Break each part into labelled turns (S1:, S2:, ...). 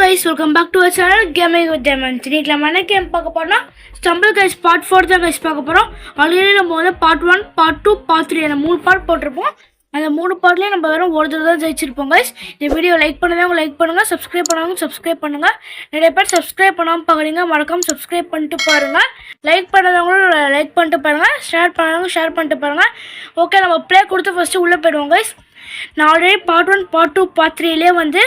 S1: guys, welcome back to our channel Gaming with Diamonds. இன்னைக்கு நம்ம என்ன கேம் பார்க்க போறோம்னா Stumble Guys Part 4 தான் guys பார்க்க போறோம். ஆல்ரெடி நம்ம வந்து Part 1, Part 2, Part 3 அந்த மூணு பார்ட் போட்டிருப்போம். அந்த மூணு பார்ட்லயே நம்ம வெறும் ஒரு தடவை தான் ஜெயிச்சிருப்போம் guys. இந்த வீடியோ லைக் பண்ணுங்க, லைக் பண்ணுங்க, சப்ஸ்கிரைப் பண்ணாங்க சப்ஸ்கிரைப் பண்ணுங்க. நிறைய பேர் சப்ஸ்கிரைப் பண்ணாம பாக்குறீங்க, மறக்காம சப்ஸ்கிரைப் பண்ணிட்டு பாருங்க. லைக் பண்ணாதவங்களும் லைக் பண்ணிட்டு பாருங்க, ஷேர் பண்ணாதவங்க ஷேர் பண்ணிட்டு பாருங்க. ஓகே, நம்ம ப்ளே கொடுத்து ஃபர்ஸ்ட் உள்ள போய்டுவோம் guys. நான் ஆல்ரெடி பார்ட் 1, பார்ட் 2, பார்ட் 3லேயே வந்து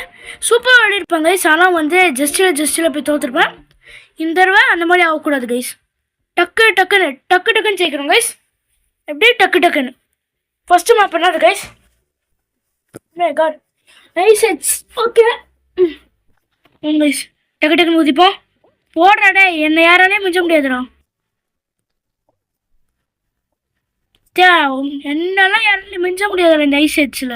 S1: சூப்பர் ஆடிருப்பேன் கைஸ். ஆனால் வந்து ஜஸ்ட்டில் போய் தோற்றுருப்பேன். இந்த தடவை அந்த மாதிரி ஆகக்கூடாது கைஸ். டக்குன்னு ஜெயிக்கிறோம் கைஸ். எப்படி டக்குன்னு ஃபஸ்ட்டு மேப் பண்ணாது guys. Got nice heads. Okay guys, டக்குன்னு ஊதிப்போம். போடுறாடே, என்னை யாராலையும் மிஞ்ச முடியாதுடா. என்னெல்லாம் யாராலையும் மிஞ்ச முடியாது இந்த ஐஸ் ஹெட்ஸில்.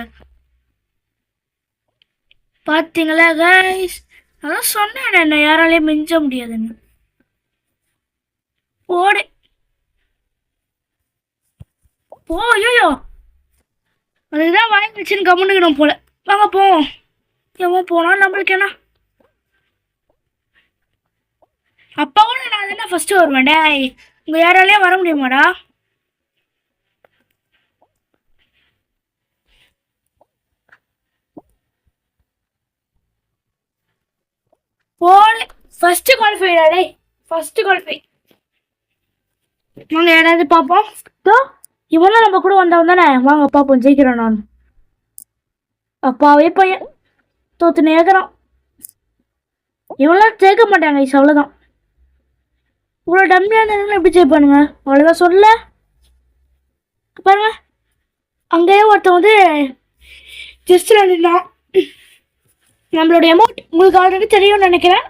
S1: பார்த்தீங்களா கைஸ், அதான் சொன்னேன் என்ன யாராலையும் மிஞ்ச முடியாதுன்னு. போடு போ. ஐயோ, அதுதான் வாங்கி வச்சுன்னு கம்முன்னுக்கணும் போல. வாங்க போவோம். எவன் போனால் நம்மளுக்கு என்ன? அப்பாவோட நான் தானே ஃபஸ்ட்டு வருவேன்டா. உங்கள் யாராலையும் வர முடியுமாடா? போல ஃபர்ஸ்ட் குவாலிஃபைடாடே, ஃபர்ஸ்ட் குவாலிஃபை. வாங்க யாராவது பார்ப்போம். இவனும் நம்ம கூட வந்தவன் தானே, வாங்க பார்ப்போம். ஜெயிக்கிறோம் நான். அப்பாவே பையன் தோத்துனே இருக்கிறான். இவெல்லாம் ஜெயிக்க மாட்டாங்க ஐஸ், அவ்வளோதான். இவ்வளோ டம்மியாக இருந்தாலும் எப்படி ஜெயிப்பானுங்க? அவ்வளோதான் சொல்ல பாருங்க. அங்கேயே ஒருத்தன் வந்து ஜஸ்ட் நின்றான். நம்மளுடைய அமௌண்ட் உங்களுக்கு ஆல்ரெடி தெரியும்னு நினைக்கிறேன்.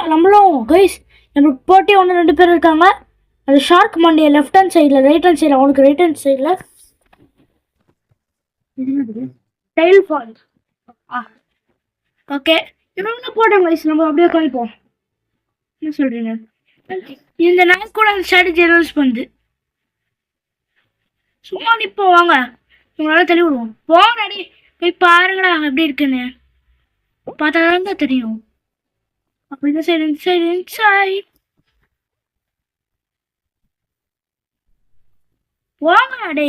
S1: நம்மளும் கைஸ் நம்மளுக்கு போட்டி 1-2 பேர் இருக்காங்க. அது ஷார்க் மண்டிய லெஃப்ட் ஹேண்ட் சைடில், ரைட் ஹேண்ட் சைடில், அவனுக்கு ரைட் ஹேண்ட் சைடில் டைல் ஃபால்ஸ். ஓகே, இன்னொன்று போட்டோம் கைஸ். நம்ம அப்படியே கழிப்போம். என்ன சொல்கிறீங்க? இந்த நாள் கூட அந்த ஸ்ட்ராட்டஜி யூஸ் பண்ணுது. சும்மா நிற்போம். வாங்க, உங்களால தள்ளி விடுவோம். போங்கடி போய் பாருங்கடா எப்படி இருக்குன்னு. பார்த்தாதான் தான் தெரியும். அப்படிதான் சைடு வாங்கடா.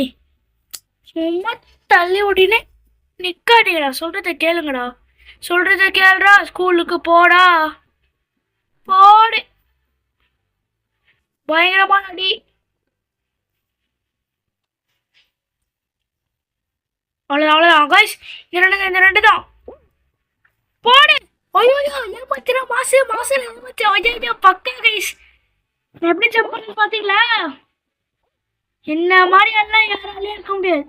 S1: சும்மா தள்ளி விட்டினே நிக்காதீங்கடா. சொல்றத கேளுங்கடா, சொல்றத கேளுடா. ஸ்கூலுக்கு போடா, போடு. பயங்கரமான அடி. அவ்வளோதான் கைஸ். இந்த ரெண்டு தான் போடு. ஐயோ, ஏமாத்திரா மாசு ஏமாத்திரா. ஐயோ பக்கா கைஸ். எப்படி ஜம்ப் பண்ணு பாத்தீங்களா? என்ன மாதிரி எல்லாம் யாராலையும் இருக்க முடியாது.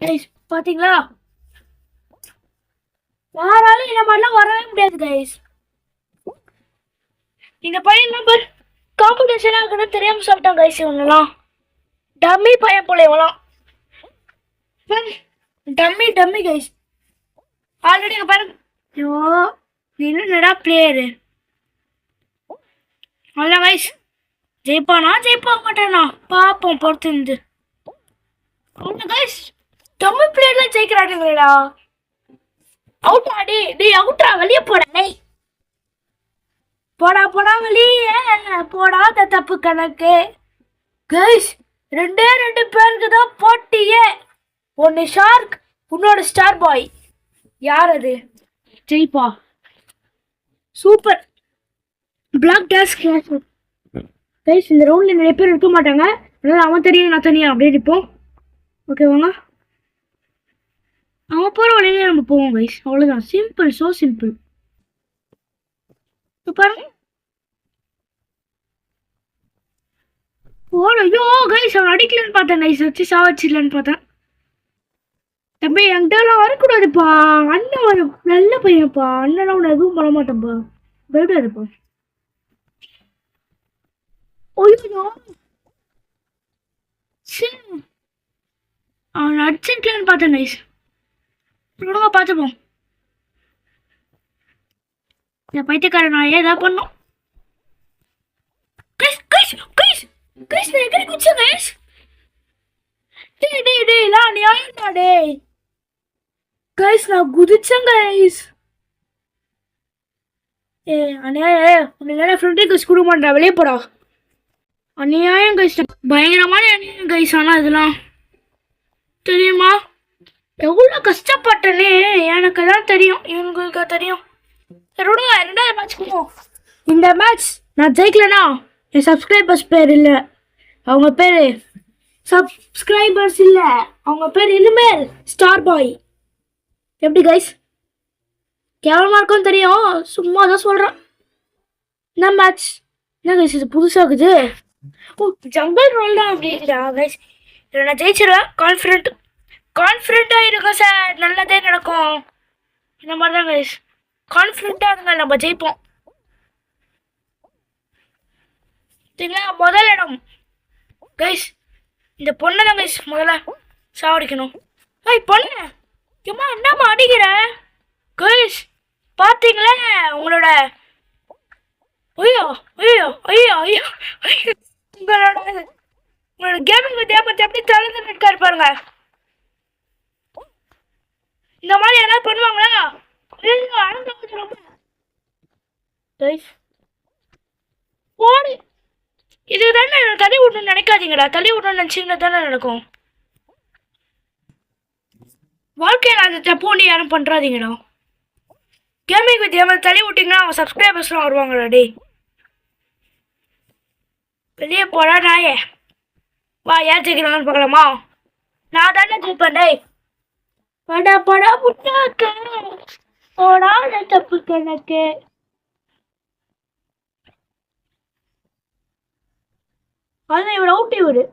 S1: கைஸ் பாத்தீங்களா, யாராலும் இந்த மாதிரிலாம் வரவே முடியாது கைஸ். இந்த பையன் நம்பர் காம்படிஷன் ஆகணும்னு தெரியாம சொல்லிட்டான் கைஸ். இவங்கெல்லாம் டம்மி பையன் போல. இவங்களாம் டம்மி கைஸ். ஆல்ரெடி பாருங்க. ஐயோ, நீ என்னடா பிளேயரு? அவ்வளோ கைஸ். ஜெயிப்பானா ஜெயிப்பா மாட்டானா பார்ப்போம் பொறுத்து இருந்து. அவ்வளோ கைஸ், டம்மி பிளேயர்லாம் ஜெயிக்கிறானுங்களேடா. அவுட்டா டே அவுட்ரா. வெளியே போடா. போடா வெளியே. போடாத தப்பு கணக்கு கைஸ். 2 பேருக்கு தான் போட்டியே. ஒன்னு ஷார்க், உன்னோட ஸ்டார் பாய். யார் அது? ஜெயிப்பா. Super black toss class guys. இந்த ரவுண்ட்ல நிறைய பேர் இருக்க மாட்டாங்க, அதனால அவன் தெரியும் நான் தனியா அப்படியே இருப்போம். ஓகே வாங்க, அவன் போகிற வழியிலே நம்ம போவோம் கைஸ். அவ்வளோதான். Simple, so simple. பாருங்க. ஐயோ கைஸ், அவன் அடிக்கலன்னு பார்த்தேன் கைஸ். வச்சு சாவச்சிடலன்னு பார்த்தேன். தம்பி என்கிட்டலாம் வரக்கூடாதுப்பா. அண்ணன் ஒரு நல்ல பையன்ப்பா. அண்ணன் உன்னை எதுவும் பண்ண மாட்டேன்ப்பா. பயப்படாதுப்பா. ஐயோ சரி, அவன் அடிச்சிருக்கலான்னு பார்த்தேன் கைஸ். ஒழுங்கா பார்த்துப்போம். இந்த பைத்தியக்காரன் நான் ஏதா பண்ணோம். நான் நியாயம்டா டே. கைஸ் நான் குதிச்சேன் கைஸ். ஏ அநியாயம், உன்னை ஃப்ரெண்ட் ரிக்வெஸ்ட் கொடுக்க மாட்டேன், வெளியே போடா. அநியாயம் கைஸ், பயங்கரமான அநியாயம் கைஸ். ஆனால் இதெல்லாம் தெரியுமா எவ்வளோ கஷ்டப்பட்டனே எனக்கு தான் தெரியும், இவங்களுக்கு தெரியும். விடுங்க, ரெண்டாவது மேட்ச் போவோம். இந்த மேட்ச் நான் ஜெயிக்கலனா என் சப்ஸ்கிரைபர்ஸ் பேர் இல்லை, அவங்க பேர் சப்ஸ்கிரைபர்ஸ் இல்லை, அவங்க பேர் இனிமேல் ஸ்டார் பாய். எப்படி கைஸ்? கேவலமாக இருக்கும் தெரியும், சும்மா தான் சொல்கிறேன். என்ன மேட்ச்? என்ன கைஸ் இது புதுசாகுது? ஓ ஜங்கல் ரோல் தான் அப்படிங்களா கைஸ்? இதில் நான் ஜெயிச்சிருவேன், கான்ஃபிடென்ட்டாக இருக்கும் சார், நல்லதே நடக்கும். இந்த மாதிரி தான் கைஸ், கான்ஃபிடென்ட்டாக இருங்க, நம்ம ஜெயிப்போம். சரிங்களா? முதல் இடம் கைஸ், இந்த பொண்ணை தான் கைஸ் முதல்ல சாவடிக்கணும். ஐய் பொண்ணு, ஏம்மா என்னம்மா அடிக்கிற? கைஸ் பார்த்தீங்களா உங்களோட, ஐயோ ஐயோ ஐயோ ஐயோ ஐயோ, உங்களோட கேமிங் தேமத்தை எப்படி தளர்ந்து இருக்காரு பாருங்க. இந்த மாதிரி யாராவது பண்ணுவாங்களா? போடு, இது தானே தள்ளி விடணும்னு நினைக்காதீங்கடா, தள்ளி விடணும்னு நினச்சிங்கன்னா தானே நடக்கும். வாழ்க்கையில் அந்த தப்பு யாரும் பண்ணுறாதீங்கடா. கேமிங் வித் ஏமல் தள்ளி விட்டிங்கன்னா அவங்க சப்ஸ்கிரைபர்ஸ்லாம் வருவாங்கடா. டே வெளியே போடா நாயே, வா யார் ஜெயிக்கிறாங்கன்னு பார்க்கலாமா? நான் தானே ஜெயிப்பேன். டே படா படா புட்டாக்கு போடாத தப்பு கணக்கு. அதான் இவரை ஊட்டி விடு.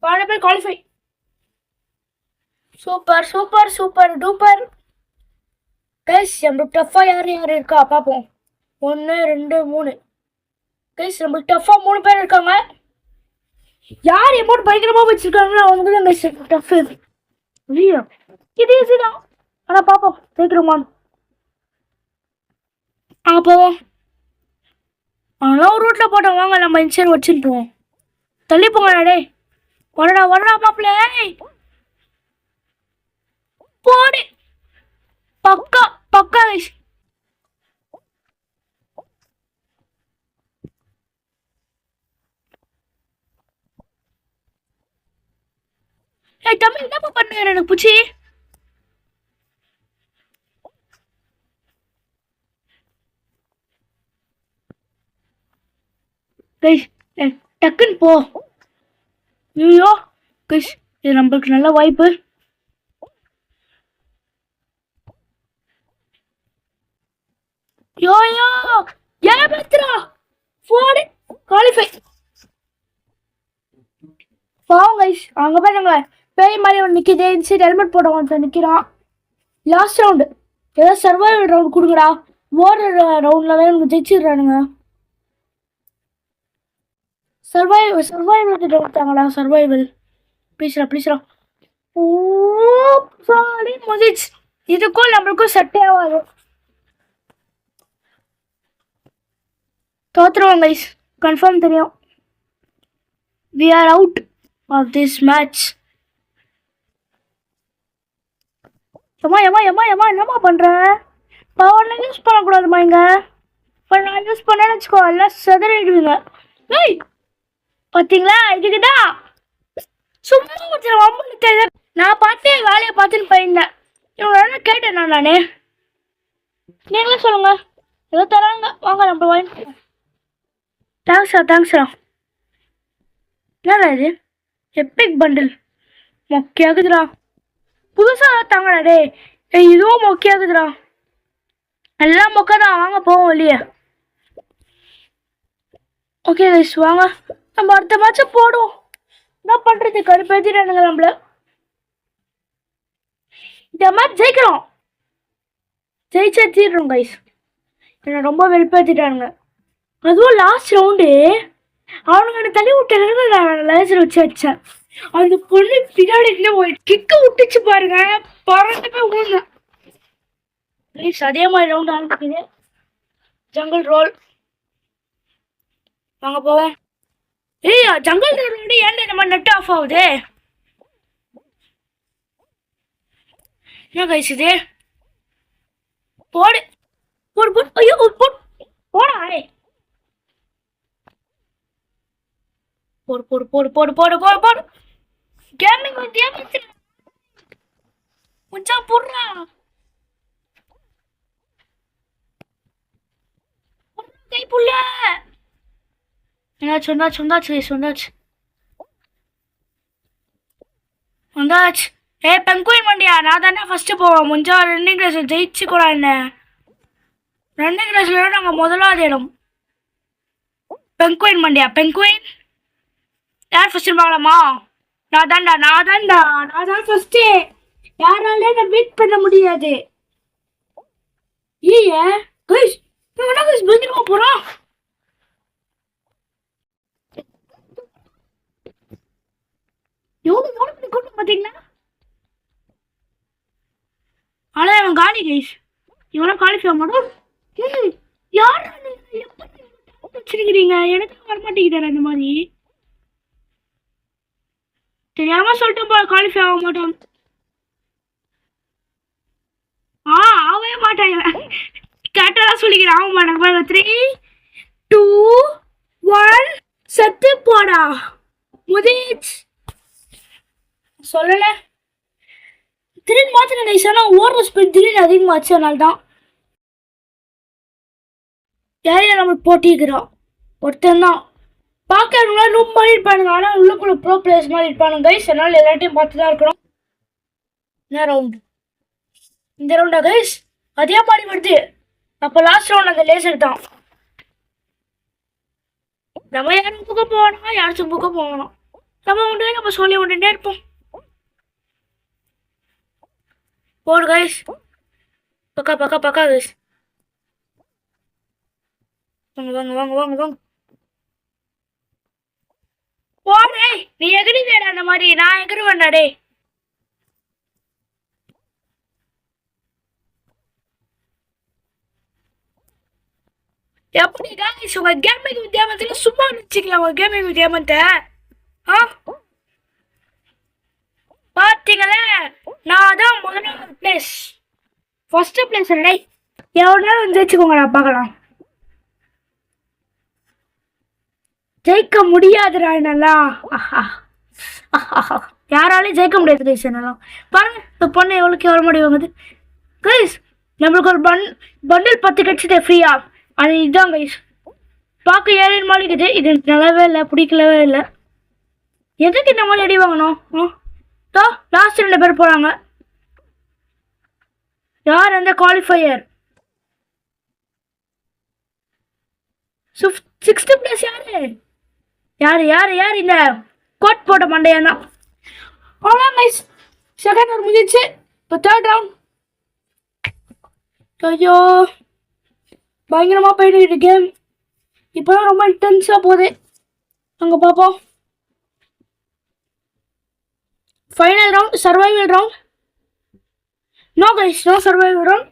S1: பாட பேர் qualify. Super super super duper guys. நம்மளுக்கு டஃப்பாக யார் யார் இருக்கா பார்ப்போம். 1 2 3 கைஸ், நம்மளுக்கு டஃப்பாக 3 பேர் இருக்காங்க. யார் எமௌண்ட் பயங்கரமாக வச்சிருக்காங்களோ அவங்க தான் கைஸ் டஃப். இல்லையா இது ஈஸி தான், ஆனால் பார்ப்போம் ஜெயிக்கிறோமான்னு. போவோம். ஆனால் ஒரு ரூட்டில் போட்டோம், வாங்க நம்ம இன்சைன் வச்சுருப்போம். தள்ளி போங்கடா. டே வரடா வரடா மாப்பிள்ள, போடு. பக்கா பக்கா கைஸ். ஏய் தம்பி என்னப்பா பண்ணுற? எனக்கு பூச்சி கைஸ், டக்குன்னு போ. ஐயோ கைஸ், இது நம்மளுக்கு நல்ல வாய்ப்பு. யோயோ ஏமாத்துறா, போடு குவாலிஃபை. பாவம் கைஸ், அங்கே பாருங்க பேய் மாதிரி ஒன்று நிற்கிது. சரி ஹெல்மெட் போட ஒருத்தன் நிற்கிறான். லாஸ்ட் ரவுண்டு ஏதோ சர்வைவல் ரவுண்ட் கொடுக்குறா. ஓடுற ரவுண்டில் தான் எனக்கு ஜெயிச்சிடுறானுங்க. சர்வைவல் கொடுத்தாங்களா? சர்வைவல் ப்ளீஸ்ரா. ஓ சாரி முதிச்சு, இதுக்கும் நம்மளுக்கும் செட்டே ஆகாது. தோத்துருவோம் கைஸ், கன்ஃபார்ம் தெரியும். we are out of this match. என்னம்மா பண்ற? பவர்ல யூஸ் பண்ணக்கூடாதுமா இங்க. இப்போ நான் யூஸ் பண்ணேன்னு வச்சுக்கோ, எல்லாம் செதறிடுவீங்க. ஏய் பார்த்தீங்களா, இதுக்குதான் சும்மா ஒருத்தர் நான் பார்த்தே வேலையை பார்த்துன்னு போயிருந்தேன். இவங்க கேட்டேன் நானே. நீங்களே சொல்லுங்க, ஏதோ தராங்க, வாங்க நம்ம வாங்கி. தேங்க்ஸ்ரா. என்னடா இது எப்பிக் பண்டில் மொக்கையாகுதுடா. புதுசாக தாங்கடா. டே இதுவும் மொக்கையாகுதுடா. எல்லாம் மொக்கை தான், வாங்க போவோம் வெளியே. ஓகே கைஸ் வாங்க நம்ம அடுத்த மேட்சை போடுவோம். என்ன பண்ணுறது, கருப்பேற்றிட்டானுங்க நம்மள. இந்த மேட்ச் ஜெயிக்கிறோம், ஜெயிச்சா தீர்றோம் கைஸ். என்னை ரொம்ப வெறுப்பேற்றிட்டானுங்க. அதுவும் லாஸ்ட் ரவுண்டு அவனுங்க என்னை தள்ளி விட்டானுங்க, நான் லேசர் வச்சேன். அந்த பொண்ணு பின்னாடி ஒரு கிக்கு விட்டுச்சு பாருங்க, பறந்து போய் விழுந்தேன். ப்ளீஸ் அதே மாதிரி ரவுண்ட் ஆரம்பிக்குது. ஜங்கல் ரோல் வாங்க போவோம். ஏய் ஜங்கல் ரோடு ஏன்டா இந்த மாதிரி நெட் ஆஃப் ஆகுது? என்ன கைஸ் இது? போடு போடு போடு, ஐயோ போடு போடா. போடு போடு போடு போடு போடு போடு போடு. கேமிங் கேமிங் கொஞ்சம் போடுறா. கை புள்ள என்னாச்சு? வந்தாச்சு வந்தாச்சு வந்தாச்சு வந்தாச்சு. ஏ பெங்குயின் மண்டியா, நான் தானே ஃபர்ஸ்ட் போவேன். முஞ்சா ரன்னிங் ரேஸ் ஜெயிச்சு கூட என்ன ரன்னிங் ரேஸ்ல நாங்கள் முதலாவது இடம். பெங்குயின் மண்டியா, பெங்குயின் யார் ஃபர்ஸ்ட் பார்க்கலாமா? நான் தான்டா நான் தான் ஃபர்ஸ்ட். யாராலே என்ன பீட் பண்ண முடியாது. ஏ கைஸ் என்ன கைஸ் பயங்கரமா போறான். எவ்வளவு பண்ணி கூட்டம் பாத்தீங்களா? ஆனா அவன் காலி கைஸ். இவனா குவாலிஃபை மாட்டோம். யார் வச்சிருக்கிறீங்க? எனக்கு வரமாட்டேங்குது இந்த மாதிரி. தெரியாம சொல்லிட்டு போல குவாலிஃபை ஆக மாட்டோம். ஆகவே மாட்டாங்க. கரெக்டாக சொல்லிக்கிறேன். ஆக மாட்டாங்க. 3 2 1 செத்து போடா முதிச். சொல்லல திடீர்னு மாத்திரம் கைஸ். ஆனால் ஓடுற ஸ்பீட் திடீர்னு அதிகமாச்சு. அதனால தான் யாரையும் நம்மளுக்கு போட்டிக்கிறோம். ஒருத்தன் தான் பார்க்கறவங்களா ரூம் மாதிரி இருப்பானுங்க. ஆனால் உள்ளுக்குள்ள ப்ரோ பிளேயர்ஸ் மாதிரி இருப்பானுங்க கைஸ். அதனால எல்லாத்தையும் பார்த்து தான் இருக்கணும். என்ன ரவுண்டு? இந்த ரவுண்டா கைஸ்? அதே மாதிரி வருது. அப்போ லாஸ்ட் ரவுண்ட் அந்த லேசர் தான். நம்ம யாரும் புக்க போகணும், யாராச்சும் புக்க போகணும். நம்ம உண்டு நம்ம சொல்லி விட்டுட்டே இருப்போம். போடு கைஸ். பக்கா பக்கா பக்கா கைஸ். வாங்க வாங்க வாங்க வாங்க வாங்க. போடே நீ எகிரி வேடா. அந்த மாதிரி நான் எகிரி வேண்டாடே. எப்படி கைஸ் உங்க கேமிங் வித்தியாமத்துல சும்மா நினைச்சிக்கலாம். உங்க கேமிங் வித்தியாமத்தை பார்த்தீங்களே, நான் தான் முதலாவது பிளேஸ். ஃபர்ஸ்ட் பிளேஸ் இல்லை. எவ்வளோ நேரம் வந்து ஜெயிச்சுக்கோங்கடா பார்க்கலாம். ஜெயிக்க முடியாதுடா என்னல்லா. யாராலையும் ஜெயிக்க முடியாது கைஸ். என்னெல்லாம் பாருங்க. இந்த பொண்ணு எவ்வளோக்கு எவ்வளோ முடிவாங்குது கைஸ். நம்மளுக்கு ஒரு பண்டில் 10 கிடச்சிட்டு ஃப்ரீயா. அது இதுதான் கைஸ். பார்க்க ஏழு மாளிக்குது. இது நல்லாவே இல்லை, பிடிக்கலவே இல்லை. எதுக்கு இந்த மாதிரி அடி வாங்கணும்? லாஸ்ட் 2 பேர் போகிறாங்க. யார் அந்த குவாலிஃபையர்? 6th பிளேஸ் யாரு? யார் யார் யார்? இந்த கோட் போட்ட மண்டையன் தான். அவ்வளோ கைஸ். செகண்ட் ரவுண்ட் முடிஞ்சிச்சு. இப்போ தேர்ட் ரவுண்ட். ஐயோ பயங்கரமாக போயிட்டு கேம். இப்போதான் ரொம்ப இன்டென்ஸாக போகுது. அங்கே பார்ப்போம். Final round, survival round. No guys, no survival round.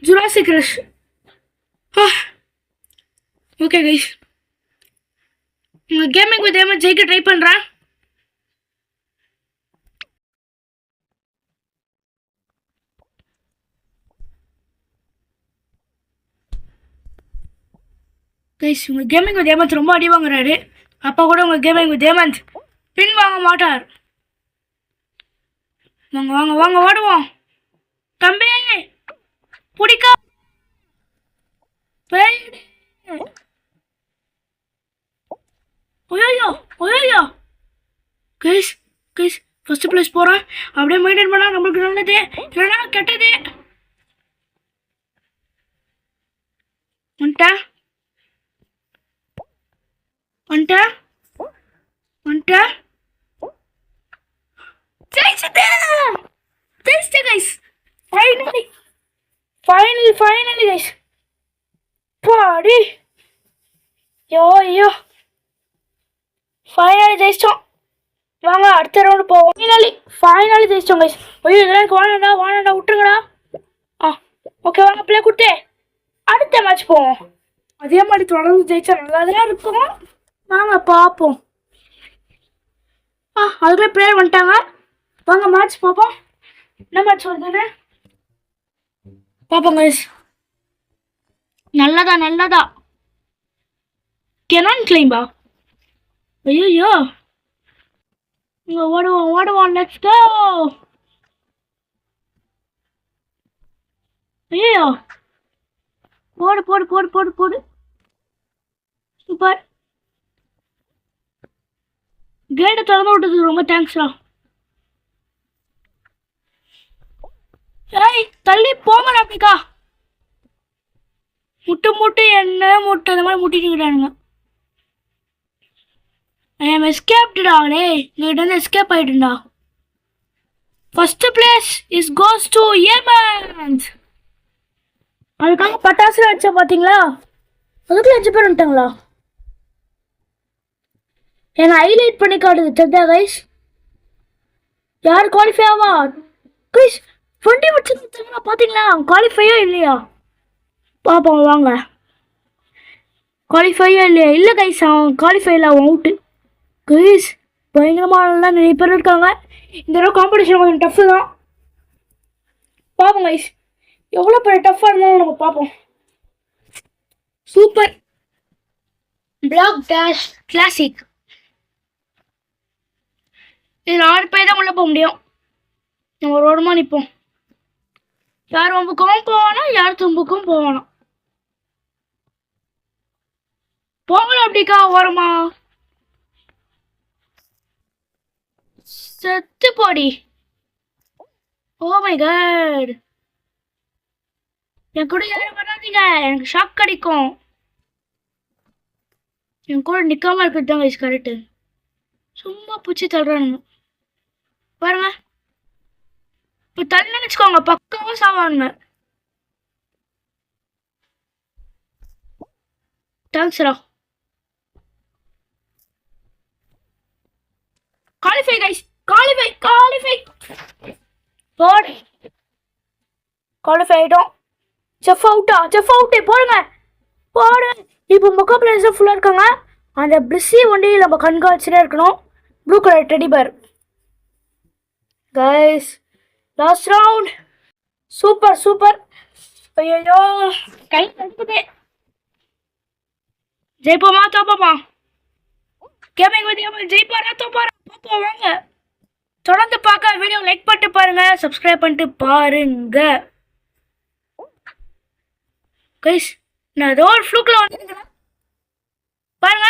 S1: Jurassic rush. Okay guys, உங்கள் கேமிங் வித் ஏமா ஜெயிக்க ட்ரை பண்ணுறேன். கைஸ் உங்கள் கேமிங் வித் ஏமந்த் ரொம்ப அடி வாங்குறாரு. அப்பா கூட உங்கள் கேமிங் வித் ஏமந்த் பின் வாங்க மாட்டார். வாங்க வாங்க வாங்க ஓடுவோம். தம்பி பிடிக்க ஓய்யோ ஓய்யோ. கைஸ் கைஸ் ஃபர்ஸ்ட் பிளேஸ் போகிறேன். அப்படியே மெயின்டைன் பண்ணால் நம்மளுக்கு நல்லது, இல்லைன்னா கெட்டது. வந்துட்டேன் வந்துட்டேன் வந்துட்டேன். ஜெயிச்சிட்டேன் guys. Finally finally finally guys. பாடி ஐயோ ஃபைனலி ஜெயிச்சிட்டோம். வாங்க அடுத்த ரவுண்டு போவோம். ஃபைனலி ஜெயிச்சிட்டோம் கைஸ். ஐயோ இதெல்லாம் எனக்கு வாணாண்டா வாணாண்டா விட்டுருங்கடா. ஓகே வாங்க பிளே கொடுத்து அடுத்த மேட்ச் போவோம். அதே மாதிரி தொடர்ந்து ஜெயிச்சா நல்லா தான் இருக்கும். வாங்க பார்ப்போம். அதுக்குள்ளே பிளேயர் வந்துட்டாங்க. வாங்க மேட்ச் பார்ப்போம். என்ன மேட்ச் வருதுன்னு பார்ப்போம் கைஸ். நல்லதா கெனான் கிளைம்பா. ஐயோ இங்க ஓடுவோம் லெட்ஸ் கோ. ஐயோ போடு சூப்பர். கேட்டை திறந்து விட்டதுக்கு ரொம்ப தேங்க்ஸ்டா. ஏய் தள்ளி போங்கடா அப்படிக்கா. முட்டு என்ன முட்டை அந்த மாதிரி முட்டிட்டுக்கிறானுங்க. ஐ ஆம் எஸ்கேப்டுடா. டேய் இங்கிட்ட வந்து எஸ்கேப் ஆயிட்டுடா. First place is goes to ஏமன்ஸ். அதுக்காக பட்டாசு அடிச்சா பாத்தீங்களா? அதுக்குள்ள 5 பேர் வந்துட்டாங்களா? என்ன ஹைலைட் பண்ணி காட்டுது தெரியா கைஸ்? யார் குவாலிஃபை ஆவா? கைஸ் 20 வச்சிருந்தாங்க பாத்தீங்களா? குவாலிஃபையா இல்லையா பாப்போம் வாங்க. குவாலிஃபையா இல்லையா? இல்லை கைஸ் அவன் குவாலிஃபை இல்லை, அவன் அவுட்டு. கைஸ் பயங்கரமானலாம் நிறைய பேர் இருக்காங்க. இந்த தடவை காம்படிஷன் கொஞ்சம் டஃப்பு தான். பார்ப்போம் கைஸ் எவ்வளோ பெரிய டஃப்பாக இருந்தாலும் நம்ம பார்ப்போம். Super block dash classic. இதில் 6 பேர் தான் உள்ளே போக முடியும். நம்ம ஒரு ஓரமாக நிற்போம். யார் வம்புக்கும் போவானா, யார் தும்புக்கும் போவானா. போகலாம் அப்படிக்கா ஓரமா. செத்து போடி. Oh my God. என் கூட யாரும் வராதீங்க, எனக்கு ஷாக் கிடைக்கும். என் கூட நிக்காம இருக்கிறது தான் கைஸ் கரெக்டு. சும்மா பூச்சி தள்ளுறானுங்க பாருங்க. இப்போ தள்ளி வச்சுக்கோங்க பக்காவும் சாவானுங்க. தேங்க்ஸ்ரா. குவாலிஃபை கைஸ் குவாலிஃபை போடு. குவாலிஃபை ஆகிட்டோம். செஃப் அவுட்டு போடுங்க போடு. இப்போ மொக்க பிளேயர்ஸ் ஃபுல்லாக இருக்காங்க. அந்த பிரிஸி வண்டியில் நம்ம கண்காட்சியில் இருக்கணும். Blue colour teddy bear. Guys last round. Super. ஐயோ கை தடுப்புதே. ஜெயிப்போமா தோப்போமா? கேமிங் வித் ஜெயிப்பாரா தோப்பாரா பார்ப்போம் வாங்க. தொடர்ந்து பார்க்க வீடியோ லைக் பண்ணிட்டு பாருங்க, சப்ஸ்கிரைப் பண்ணிட்டு பாருங்க கைஸ். நான் ஏதோ ஒரு ஃப்ளூக்கில் வந்துருக்கிறேன் பாருங்க.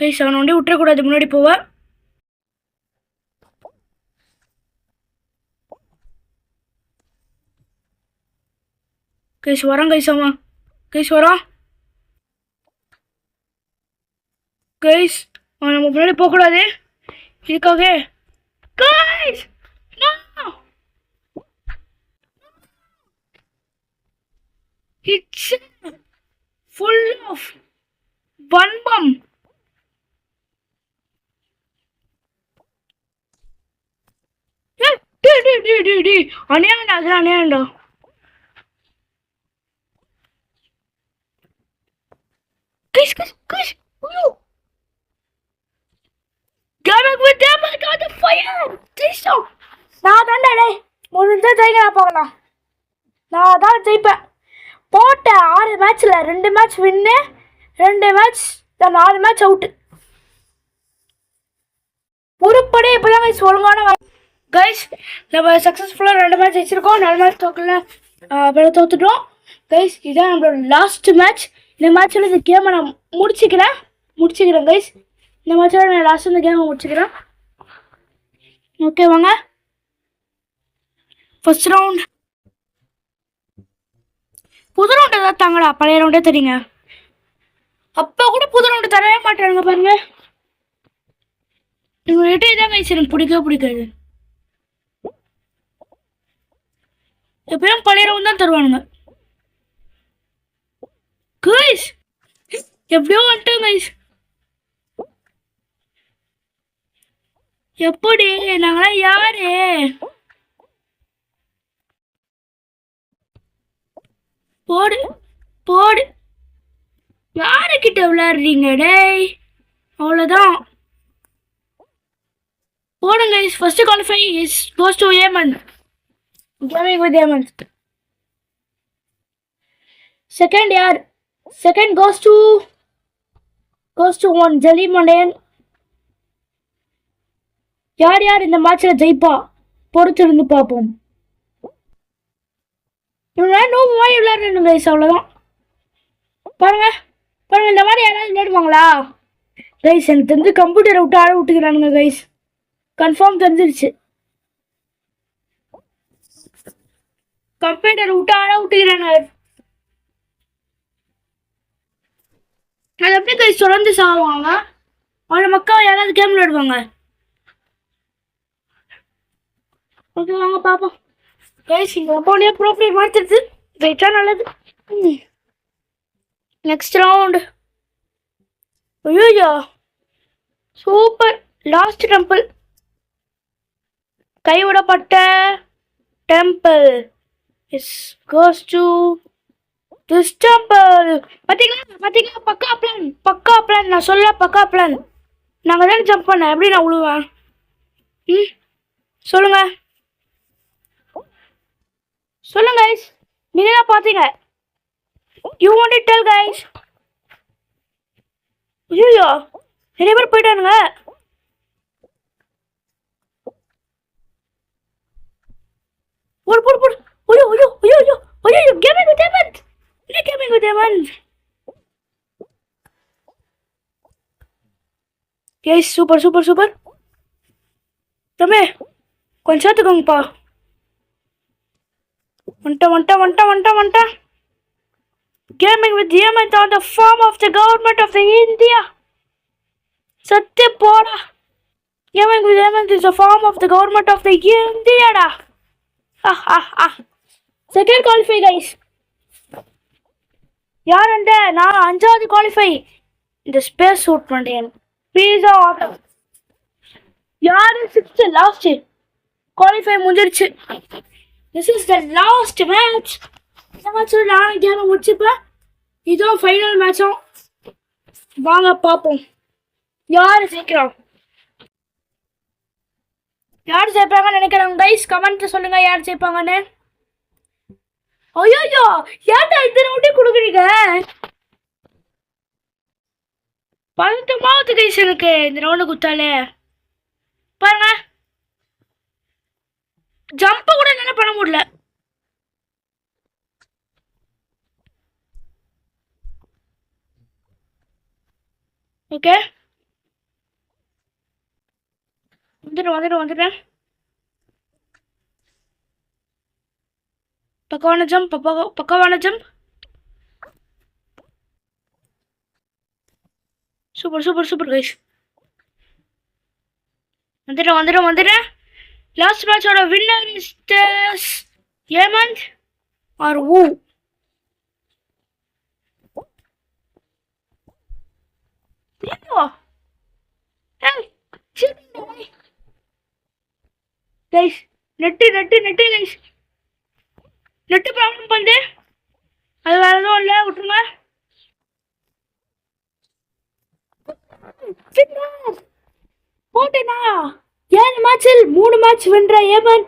S1: கைஸ் அவனை வண்டி விட்டுறக்கூடாது, முன்னாடி போவேன். கைஸ் வரான் கைஸ், அவன் கைஸ் வரான் கைஸ். அவன் நம்ம முன்னாடி போகக்கூடாது இதுக்காக. Guys it's full of வன்பம். அநியாயண்டா. நான் தான்டா டே முடிஞ்சா ஜெயிக்க போகலாம். நான் தான் ஜெயிப்பேன். போட்ட 6 மேட்ச்சில் 2 மேட்ச் வின்னு, 2 மேட்ச் 4 மேட்ச் அவுட்டு. உருப்படி இப்போதான் கைஸ் ஒழுங்கான கைஸ். நம்ம சக்ஸஸ்ஃபுல்லாக 2 மேட்ச் வச்சுருக்கோம். 4 மேட்ச் தோத்துட்டோம் கைஸ். இதுதான் நம்மளோட லாஸ்ட் மேட்ச். இந்த மேட்ச்சில் இந்த கேமை நான் முடிச்சுக்கிறேன் கைஸ். இந்த மேட்சில் நான் லாஸ்ட் இந்த கேமை முடிச்சுக்கிறேன். ஓகே வாங்க ஃபர்ஸ்ட் ரவுண்ட். புது ரவுண்ட் ஏதாவது தாங்கடா, பழைய ரவுண்டே தெரியுங்க. அப்போ கூட புது ரவுண்டு தரவே மாட்டாங்க பாருங்க. இவங்ககிட்ட இதான் கைஸ் எனக்கு பிடிக்காது. எப்பயும் பழைய ரவுண்ட் தான் தருவானுங்க கைஸ். எப்படியோ வந்துட்டோம் கைஸ். எப்படி நாங்களாம் யாரு? போடு யாருக்கிட்ட பண்ணிட்டு விளையாடுறீங்க டேய். அவ்வளோதான். போடுங்க guys. First qualify is goes to ஏமன். கேமிங் வித் ஏமன். செகண்ட் யார்? செகண்ட் கோஸ் டு ஒன் ஜலி மண்டையன். யார் யார் இந்த மேட்ச்சில் ஜெயிப்பா பொறுத்திருந்து பார்ப்போம். நோம்பு மாதிரி விளையாடணும் கைஸ். அவ்வளோதான். பாருங்க பாருங்க, இந்த மாதிரி யாராவது விளையாடுவாங்களா கைஸ்? எனக்கு தெரிஞ்சு கம்ப்யூட்டரை விட்டு ஆட விட்டுக்கிறானுங்க கைஸ். கன்ஃபார்ம் தெரிஞ்சிருச்சு. கம்ப்யூட்டரை விட்டு ஆட விட்டுக்கிறாங்க. அது எப்படி கைஸ் தொடர்ந்து சாவாங்க? அவளை மக்கள் யாராவது கேம் விளையாடுவாங்க. ஓகே வாங்க பார்ப்போம் கைஸ். இங்கே அப்போடைய ப்ரோஃபைல் மாற்றிடுது. வெயிட்டா நல்லது. Next round. ஐயோ சூப்பர். Last temple. கைவிடப்பட்ட temple is goes to this temple. பார்த்தீங்களா பக்கா பிளான். நான் சொல்ல பக்கா பிளான். நாங்கள் தானே ஜம்ப் பண்ணேன். எப்படி நான் விழுவேன்? சொல்லுங்க கைஸ். நீங்க தான் பார்த்தீங்க. You want to tell guys. ஐயோ நிறைய பேர் போயிட்டானுங்க. போடு. ஐயோ கேமிங் வித் ஏமன். என்ன gaming with Yemen? Guys super. தம்பி கொஞ்சம் சேர்த்துக்கோங்கப்பா. வந்துட்டா. Gaming with Yemen on the form of the government of the India. சத்திய போடா. Gaming with Yemen is the form of the government of the India டா. Second qualify guys. யார் அந்த? நான் 5வது qualify. இந்த ஸ்பேஸ் சூட் பண்ணேன். பீஸா ஆட்டம். யாரு 6th லாஸ்ட் குவாலிஃபை முடிஞ்சிருச்சு. This is the last match. இந்த மேட்ச்சில் நான் கேமை முடிச்சுப்பேன். இதுவும் ஃபைனல் மேட்சும். வாங்க பார்ப்போம் யார் ஜெயிக்கிறோம். யார் ஜெயிப்பாங்கன்னு நினைக்கிறாங்க கைஸ்? கமெண்ட்ல சொல்லுங்க யார் ஜெயிப்பாங்கன்னு. ஐயோ ஏன்டா இந்த ரவுண்டே கொடுக்குறீங்க? பதட்டமாவது கைஸ் எனக்கு இந்த ரவுண்டு குத்தாலே. பாருங்க ஜம்ப் கூட என்னால பண்ண முடியல. ஓகே வந்துட்டேன். பக்கவான ஜம்ப். Super guys. வந்துட்டேன். லாஸ்ட் மேட்சோட வின்னர் இஸ் ஏமன் ஆர் ஊ. Guys net guys. Net problem பண்ணு. அது வேற எதுவும் இல்லை, விட்டுருங்க. போட்டேனா 7 மேட்சில் 3 மேட்ச் வென்ற ஏமன்,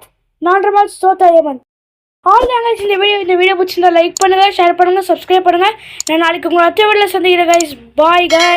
S1: 4 மேட்ச் தோத்த ஏமன். அவ்வளோதாங்க இந்த வீடியோ பிடிச்சிருந்தா லைக் பண்ணுங்க, ஷேர் பண்ணுங்க, சப்ஸ்கிரைப் பண்ணுங்க. நான் நாளைக்கு உங்களை அடுத்த வீடியோவில் சந்திக்கிறேன் கைஸ். Bye guys.